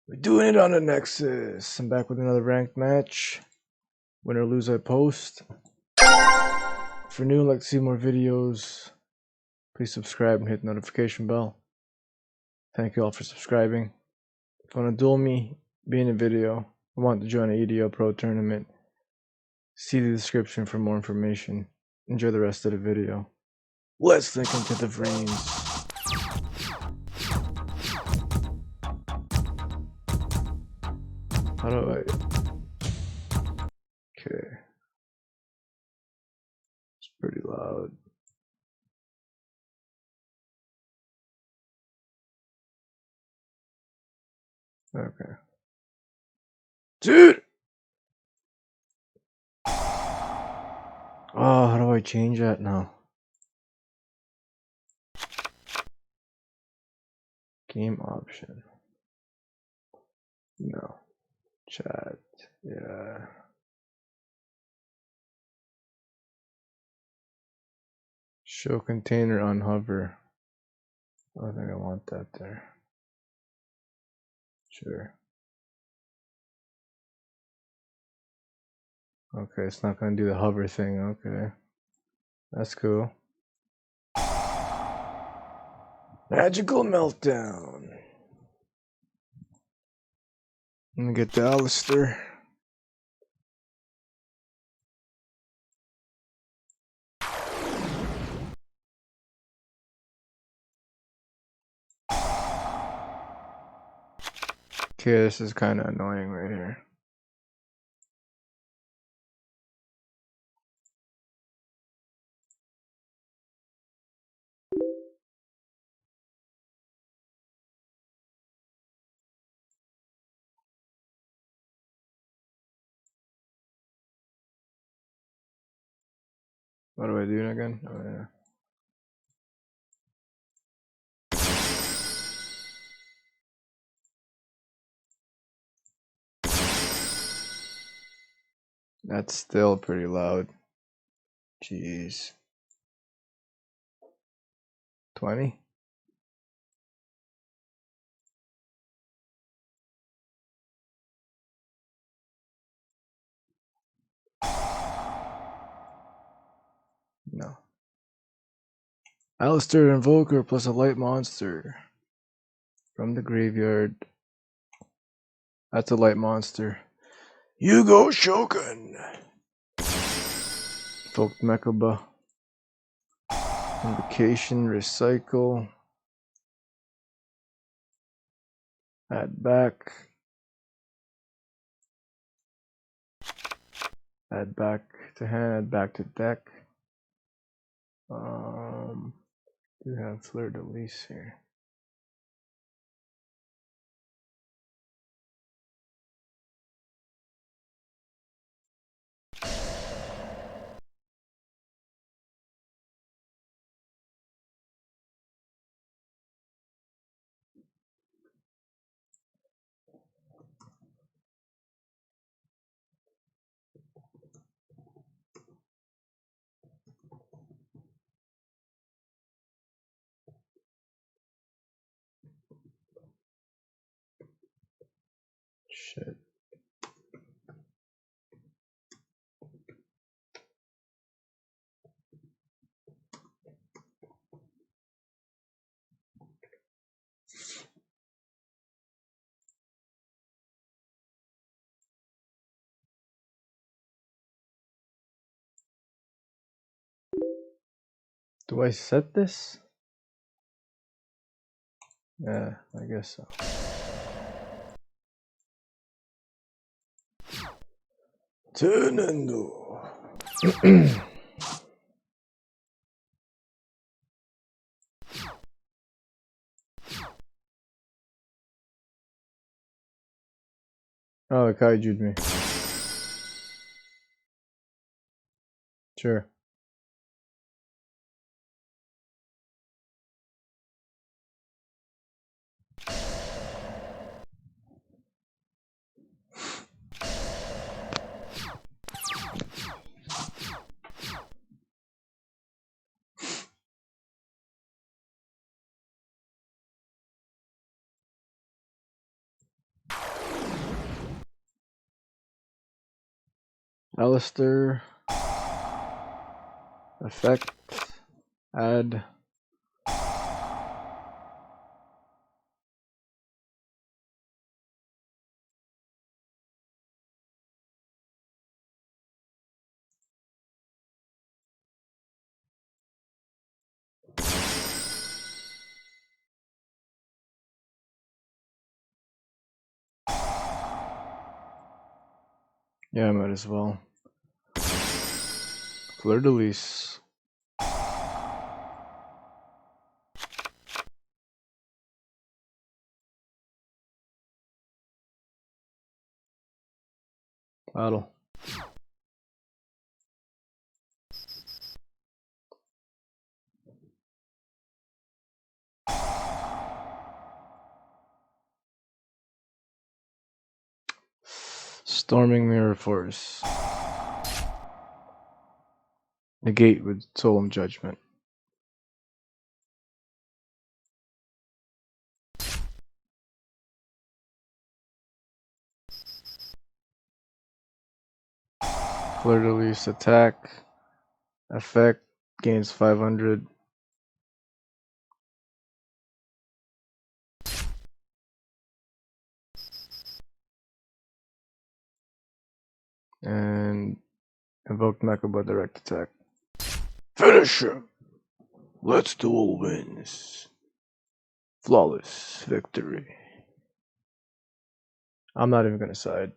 We're doing it on the Nexus. I'm back with another ranked match. Win or lose, I post. If you're new and like to see more videos, please subscribe and hit the notification bell. Thank you all for subscribing. If you want to duel me, be in the video, I want to join an Yugioh Pro tournament, see the description for more information. Enjoy the rest of the video. Let's think into the frames. How do I... Okay. It's pretty loud. Okay. Dude! Oh, how do I change that now? Game option. No. Chat. Yeah. Show container on hover. I think I want that there. Sure. Okay, it's not gonna do the hover thing. Okay. That's cool. Magical meltdown. I'm gonna get the Alistair. Okay, this is kind of annoying right here. What do I do again? Oh yeah. That's still pretty loud. Jeez. 20? No. Alistair Invoker plus a light monster. From the graveyard. That's a light monster. Yugioh Shogun. Invoked Mechaba. Invocation, recycle. Add back. Add back to hand, add back to deck. Do have Fleur de Lis here. Shit. Do I set this? Yeah, I guess so. Tenendo. Oh, it kaiju'd me. Sure. Alistair. Effect. Add. Yeah, I might as well. Fleur-de-lis. Battle. Storming Mirror Force. Negate with Solemn Judgment. Fleur-de-lis attack. Effect. Gains 500. And invoke Mechaba direct attack. Finish him! Let's duel wins. Flawless victory. I'm not even gonna side.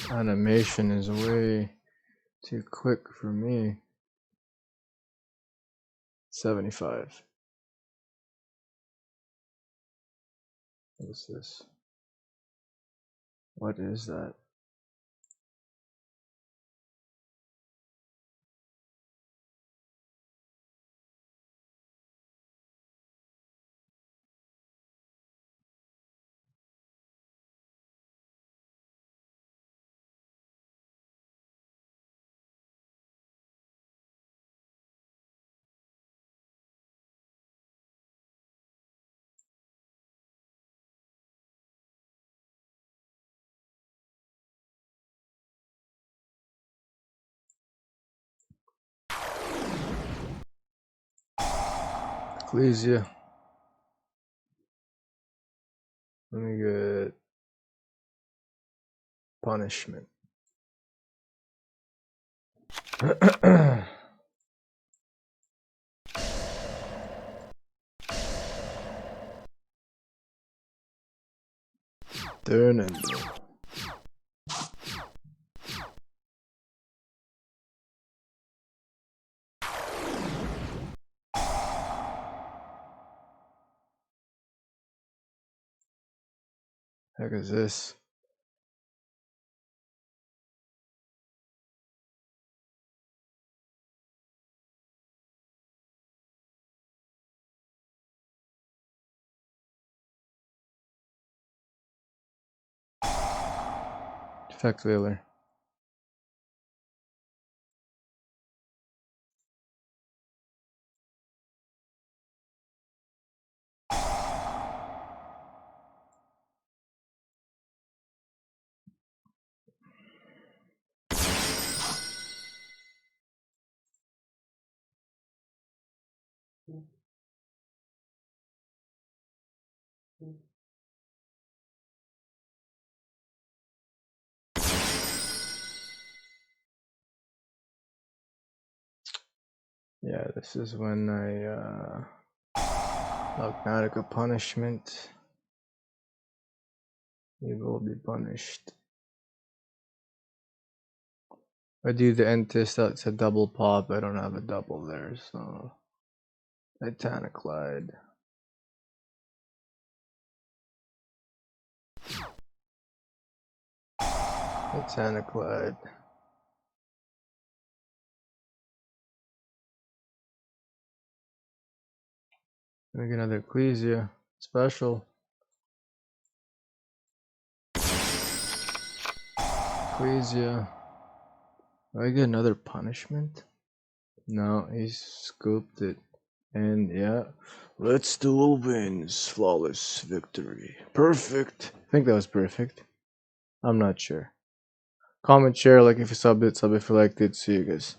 Animation is way too quick for me. 75. What is this? What is that? Ecclesia. Let me get punishment. Turn and heck is this? Effect failure. Yeah, this is when I Dogmatic punishment. You will be punished. I do the Entis, that's a double pop. I don't have a double there, so Titanic Glide. Titanic Glide. Make another Ecclesia special. Ecclesia. Do I get another punishment? No, he's scooped it. And yeah, let's duel wins. Flawless victory. Perfect. I think that was perfect. I'm not sure. Comment, share, like if you subbed it, sub if you liked it. See you guys.